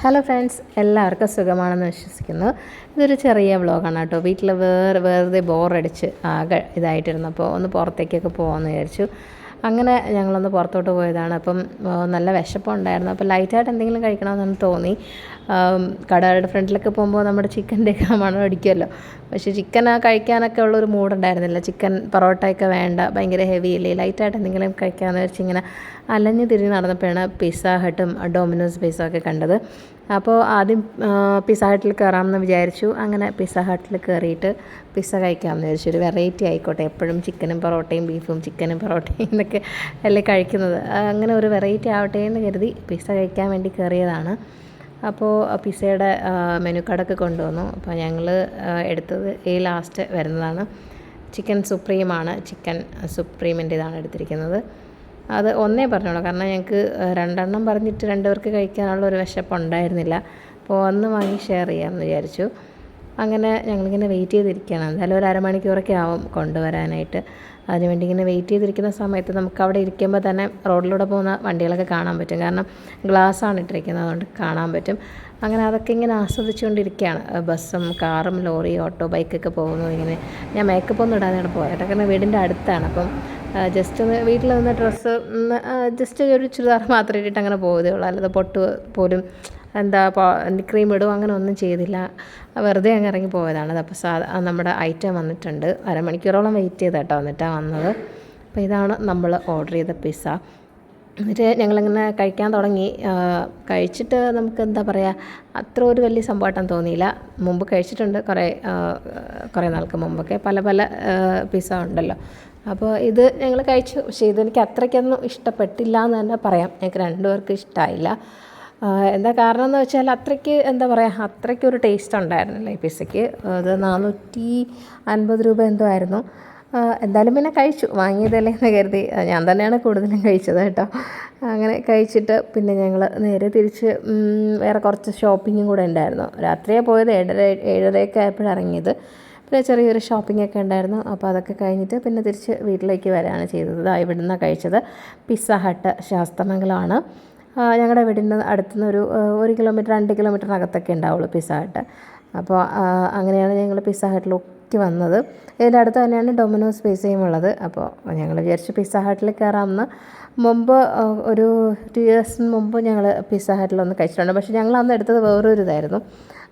Hello friends, എല്ലാവർക്കും സുഖമാണെന്ന് വിശ്വസിക്കുന്നു. ഇതൊരു ചെറിയ വ്ളോഗാണ് കേട്ടോ. വീട്ടിൽ വെറുതെ ബോറടിച്ച് ആകെ ഇതായിട്ടിരുന്നപ്പോൾ ഒന്ന് പുറത്തേക്കൊക്കെ പോകാമെന്ന് വിചാരിച്ചു. അങ്ങനെ ഞങ്ങളൊന്ന് പുറത്തോട്ട് പോയതാണ്. അപ്പം നല്ല വിശപ്പുണ്ടായിരുന്നു. അപ്പോൾ ലൈറ്റായിട്ട് എന്തെങ്കിലും കഴിക്കണമെന്ന് തോന്നി. കടകളുടെ ഫ്രണ്ടിലൊക്കെ പോകുമ്പോൾ നമ്മുടെ ചിക്കൻ്റെയൊക്കെ മണം അടിക്കുമല്ലോ. പക്ഷേ ചിക്കൻ കഴിക്കാനൊക്കെ ഉള്ളൊരു മൂഡുണ്ടായിരുന്നില്ല. ചിക്കൻ പൊറോട്ടയൊക്കെ വേണ്ട, ഭയങ്കര ഹെവി അല്ലേ, ലൈറ്റായിട്ട് എന്തെങ്കിലും കഴിക്കാമെന്ന് വെച്ച് ഇങ്ങനെ അലഞ്ഞ് തിരിഞ്ഞ് നടന്നപ്പോഴാണ് പിസ്സ ഹട്ടും ഡൊമിനോസ് പിസ്സ ഒക്കെ കണ്ടത്. അപ്പോൾ ആദ്യം പിസ്സ ഹട്ടിൽ കയറാമെന്ന് വിചാരിച്ചു. അങ്ങനെ പിസ്സ ഹട്ടിൽ കയറിയിട്ട് പിസ്സ കഴിക്കാമെന്ന് വിചാരിച്ചു. ഒരു വെറൈറ്റി ആയിക്കോട്ടെ, എപ്പോഴും ചിക്കനും പൊറോട്ടയും ബീഫും ചിക്കനും പൊറോട്ടയും എന്നൊക്കെ അല്ലേ കഴിക്കുന്നത്. അങ്ങനെ ഒരു വെറൈറ്റി ആവട്ടെ എന്ന് കരുതി പിസ്സ കഴിക്കാൻ വേണ്ടി കയറിയതാണ്. അപ്പോൾ പിസ്സയുടെ മെനു കാർഡൊക്കെ കൊണ്ടുവന്നു. അപ്പോൾ ഞങ്ങൾ എടുത്തത് ലാസ്റ്റ് വരുന്നതാണ്. ചിക്കൻ സുപ്രീമാണ്. ചിക്കൻ സുപ്രീമിൻ്റെ ഇതാണ് എടുത്തിരിക്കുന്നത്. അത് ഒന്നേ പറഞ്ഞോളൂ, കാരണം ഞങ്ങൾക്ക് രണ്ടെണ്ണം പറഞ്ഞിട്ട് രണ്ടുപേർക്ക് കഴിക്കാനുള്ള ഒരു വിശപ്പുണ്ടായിരുന്നില്ല. അപ്പോൾ ഒന്ന് വാങ്ങി ഷെയർ ചെയ്യാമെന്ന് വിചാരിച്ചു. അങ്ങനെ ഞങ്ങളിങ്ങനെ വെയിറ്റ് ചെയ്തിരിക്കുകയാണ്. എന്തായാലും ഒരു അരമണിക്കൂറൊക്കെ ആവും കൊണ്ടുവരാനായിട്ട്. അതിനുവേണ്ടി ഇങ്ങനെ വെയിറ്റ് ചെയ്തിരിക്കുന്ന സമയത്ത് നമുക്ക് അവിടെ ഇരിക്കുമ്പോൾ തന്നെ റോഡിലൂടെ പോകുന്ന വണ്ടികളൊക്കെ കാണാൻ പറ്റും. കാരണം ഗ്ലാസ്സാണ് ഇട്ടിരിക്കുന്നത്, അതുകൊണ്ട് കാണാൻ പറ്റും. അങ്ങനെ അതൊക്കെ ഇങ്ങനെ ആസ്വദിച്ചുകൊണ്ടിരിക്കുകയാണ്. ബസ്സും കാറും ലോറി ഓട്ടോ ബൈക്കൊക്കെ പോകുന്നു. ഇങ്ങനെ ഞാൻ മേക്കപ്പ് ഒന്നും ഇടാതെയാണ് പോയത്, കാരണം വീടിൻ്റെ അടുത്താണ്. അപ്പം ജസ്റ്റ് ഒന്ന് വീട്ടിൽ നിന്ന് ഡ്രസ്സ് ജസ്റ്റ് ഒരു ചുരിദാർ മാത്രം ഇട്ടിട്ട് അങ്ങനെ പോയതേ ഉള്ളൂ. അല്ലാതെ പൊട്ട് പോലും ക്രീം ഇടും അങ്ങനെ ഒന്നും ചെയ്തില്ല. വെറുതെ അങ്ങ് ഇറങ്ങി പോയതാണ്. അപ്പോൾ നമ്മുടെ ഐറ്റം വന്നിട്ടുണ്ട്. അരമണിക്കൂറോളം വെയിറ്റ് ചെയ്ത് കേട്ടോ വന്നിട്ടാണ് വന്നത്. അപ്പോൾ ഇതാണ് നമ്മൾ ഓർഡർ ചെയ്ത പിസ്സ. എന്നിട്ട് ഞങ്ങളിങ്ങനെ കഴിക്കാൻ തുടങ്ങി. കഴിച്ചിട്ട് നമുക്ക് എന്താ പറയുക, അത്ര ഒരു വലിയ സംഭവമായിട്ടൊന്നും തോന്നിയില്ല. മുമ്പ് കഴിച്ചിട്ടുണ്ട് കുറേ നാൾക്ക് മുമ്പൊക്കെ പല പിസ്സ ഉണ്ടല്ലോ. അപ്പോൾ ഇത് ഞങ്ങൾ കഴിച്ചു. പക്ഷേ ഇതെനിക്ക് അത്രയ്ക്കൊന്നും ഇഷ്ടപ്പെട്ടില്ല എന്ന് തന്നെ പറയാം. ഞങ്ങൾക്ക് രണ്ടുപേർക്കും ഇഷ്ടമായില്ല. എന്താ കാരണം എന്ന് വെച്ചാൽ അത്രയ്ക്ക് എന്താ പറയുക, അത്രയ്ക്കൊരു ടേസ്റ്റ് ഉണ്ടായിരുന്നില്ല ഈ പിസ്സയ്ക്ക്. അത് 450 രൂപ എന്തോ ആയിരുന്നു. എന്തായാലും പിന്നെ കഴിച്ചു, വാങ്ങിയതല്ലേ എന്ന് കരുതി. ഞാൻ തന്നെയാണ് കൂടുതലും കഴിച്ചത് കേട്ടോ. അങ്ങനെ കഴിച്ചിട്ട് പിന്നെ ഞങ്ങൾ നേരെ തിരിച്ച് വേറെ കുറച്ച് ഷോപ്പിങ്ങും കൂടെ ഉണ്ടായിരുന്നു. രാത്രിയാണ് പോയത്, 7:30 ആയപ്പോഴാണ് ഇറങ്ങിയത്. പിന്നെ ചെറിയൊരു ഷോപ്പിംഗ് ഒക്കെ ഉണ്ടായിരുന്നു. അപ്പോൾ അതൊക്കെ കഴിഞ്ഞിട്ട് പിന്നെ തിരിച്ച് വീട്ടിലേക്ക് വരികയാണ് ചെയ്തത്. ഇവിടെ നിന്നാണ് കഴിച്ചത്. പിസ്സ ഹട്ട് ശാസ്തമംഗലമാണ്. ഞങ്ങളുടെ വീടിൻ്റെ അടുത്തുനിന്ന് 1 കിലോമീറ്റർ 2 കിലോമീറ്ററിനകത്തൊക്കെ ഉണ്ടാവുള്ളൂ പിസ്സ ഹട്ട്. അപ്പോൾ അങ്ങനെയാണ് ഞങ്ങൾ പിസ്സ ഹട്ടിലേക്ക് വന്നത്. ഇതിൻ്റെ അടുത്ത് തന്നെയാണ് ഡൊമിനോസ് പിസ്സയും ഉള്ളത്. അപ്പോൾ ഞങ്ങൾ വിചാരിച്ചു പിസ്സ ഹട്ടിൽ കയറാമെന്ന്. മുമ്പ് ഒരു 2 years മുമ്പ് ഞങ്ങൾ പിസ്സ ഹട്ടിലൊന്ന് കഴിച്ചിട്ടുണ്ട്. പക്ഷേ ഞങ്ങൾ അന്ന് എടുത്തത് വേറൊരു ഇതായിരുന്നു,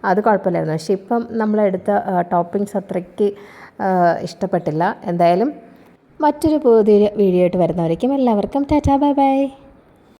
അത് കുഴപ്പമില്ലായിരുന്നു. പക്ഷേ ഇപ്പം നമ്മളെടുത്ത ടോപ്പിങ്സ് അത്രയ്ക്ക് ഇഷ്ടപ്പെട്ടില്ല. എന്തായാലും മറ്റൊരു പുതിയ വീഡിയോ ആയിട്ട് വരുന്നവരേക്കും എല്ലാവർക്കും ടാറ്റാ ബൈ ബൈ.